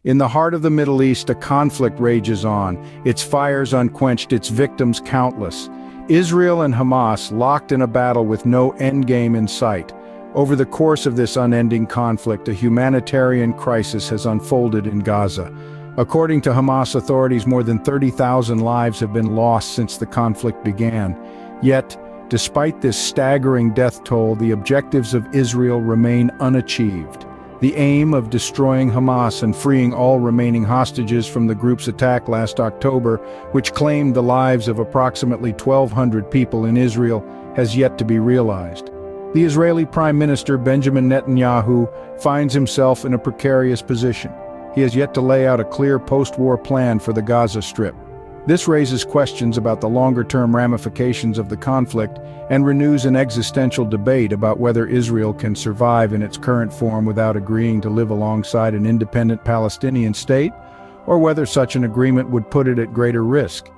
In the heart of the Middle East, a conflict rages on, its fires unquenched, its victims countless. Israel and Hamas locked in a battle with no endgame in sight. Over the course of this unending conflict, a humanitarian crisis has unfolded in Gaza. According to Hamas authorities, more than 30,000 lives have been lost since the conflict began. Yet, despite this staggering death toll, the objectives of Israel remain unachieved. The aim of destroying Hamas and freeing all remaining hostages from the group's attack last October, which claimed the lives of approximately 1,200 people in Israel, has yet to be realized. The Israeli Prime Minister Benjamin Netanyahu finds himself in a precarious position. He has yet to lay out a clear post-war plan for the Gaza Strip. This raises questions about the longer-term ramifications of the conflict and renews an existential debate about whether Israel can survive in its current form without agreeing to live alongside an independent Palestinian state, or whether such an agreement would put it at greater risk.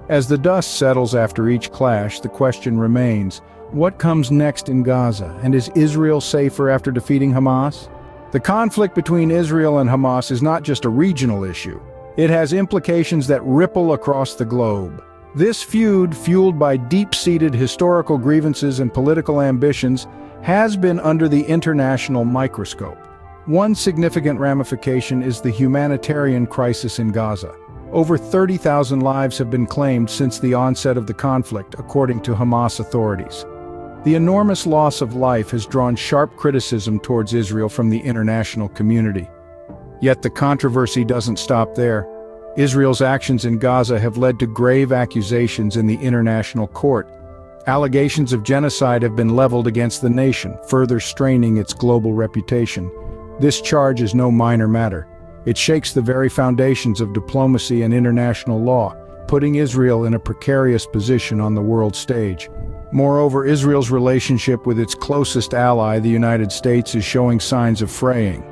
As the dust settles after each clash, the question remains, what comes next in Gaza, and is Israel safer after defeating Hamas? The conflict between Israel and Hamas is not just a regional issue. It has implications that ripple across the globe. This feud, fueled by deep-seated historical grievances and political ambitions, has been under the international microscope. One significant ramification is the humanitarian crisis in Gaza. Over 30,000 lives have been claimed since the onset of the conflict, according to Hamas authorities. The enormous loss of life has drawn sharp criticism towards Israel from the international community. Yet the controversy doesn't stop there. Israel's actions in Gaza have led to grave accusations in the international court. Allegations of genocide have been leveled against the nation, further straining its global reputation. This charge is no minor matter. It shakes the very foundations of diplomacy and international law, putting Israel in a precarious position on the world stage. Moreover, Israel's relationship with its closest ally, the United States, is showing signs of fraying.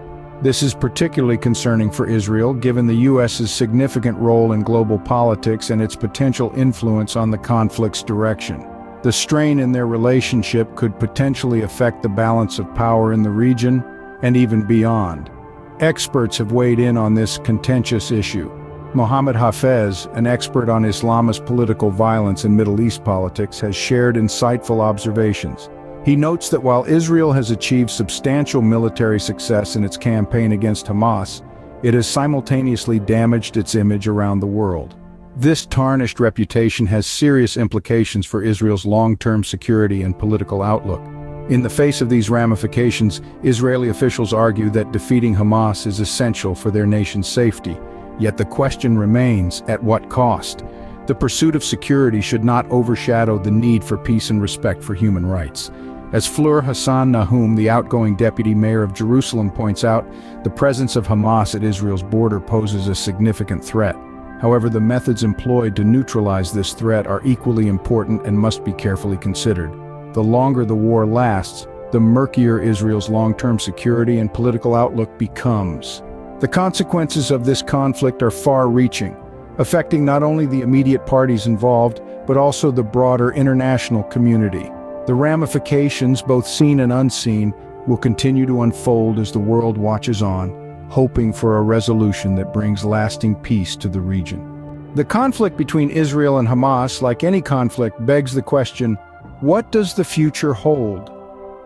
This is particularly concerning for Israel, given the U.S.'s significant role in global politics and its potential influence on the conflict's direction. The strain in their relationship could potentially affect the balance of power in the region and even beyond. Experts have weighed in on this contentious issue. Mohammed Hafez, an expert on Islamist political violence and Middle East politics, has shared insightful observations. He notes that while Israel has achieved substantial military success in its campaign against Hamas, it has simultaneously damaged its image around the world. This tarnished reputation has serious implications for Israel's long-term security and political outlook. In the face of these ramifications, Israeli officials argue that defeating Hamas is essential for their nation's safety. Yet the question remains, at what cost? The pursuit of security should not overshadow the need for peace and respect for human rights. As Fleur Hassan Nahum, the outgoing deputy mayor of Jerusalem, points out, the presence of Hamas at Israel's border poses a significant threat. However, the methods employed to neutralize this threat are equally important and must be carefully considered. The longer the war lasts, the murkier Israel's long-term security and political outlook becomes. The consequences of this conflict are far-reaching, affecting not only the immediate parties involved, but also the broader international community. The ramifications, both seen and unseen, will continue to unfold as the world watches on, hoping for a resolution that brings lasting peace to the region. The conflict between Israel and Hamas, like any conflict, begs the question, what does the future hold?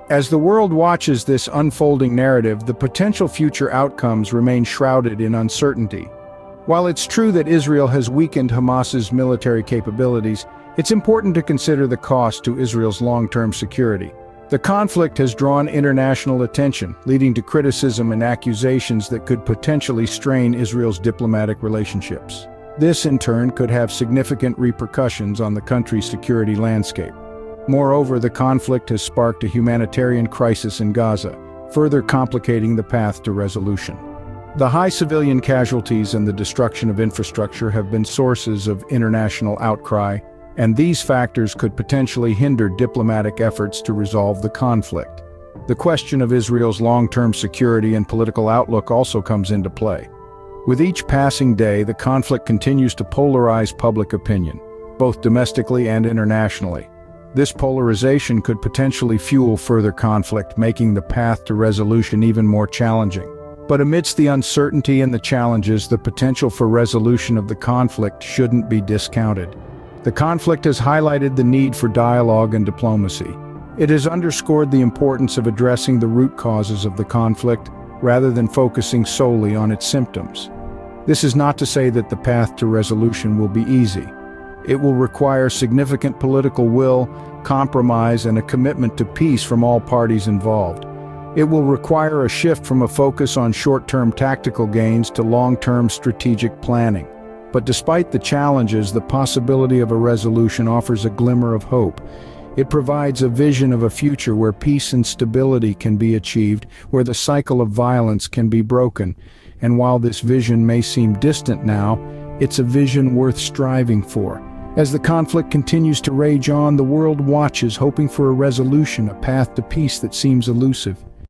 As the world watches this unfolding narrative, the potential future outcomes remain shrouded in uncertainty. While it's true that Israel has weakened Hamas's military capabilities, it's important to consider the cost to Israel's long-term security. The conflict has drawn international attention, leading to criticism and accusations that could potentially strain Israel's diplomatic relationships. This, in turn, could have significant repercussions on the country's security landscape. Moreover, the conflict has sparked a humanitarian crisis in Gaza, further complicating the path to resolution. The high civilian casualties and the destruction of infrastructure have been sources of international outcry, and these factors could potentially hinder diplomatic efforts to resolve the conflict. The question of Israel's long-term security and political outlook also comes into play. With each passing day, the conflict continues to polarize public opinion, both domestically and internationally. This polarization could potentially fuel further conflict, making the path to resolution even more challenging. But amidst the uncertainty and the challenges, the potential for resolution of the conflict shouldn't be discounted. The conflict has highlighted the need for dialogue and diplomacy. It has underscored the importance of addressing the root causes of the conflict rather than focusing solely on its symptoms. This is not to say that the path to resolution will be easy. It will require significant political will, compromise, and a commitment to peace from all parties involved. It will require a shift from a focus on short-term tactical gains to long-term strategic planning. But despite the challenges, the possibility of a resolution offers a glimmer of hope. It provides a vision of a future where peace and stability can be achieved, where the cycle of violence can be broken. And while this vision may seem distant now, it's a vision worth striving for. As the conflict continues to rage on, the world watches, hoping for a resolution, a path to peace that seems elusive.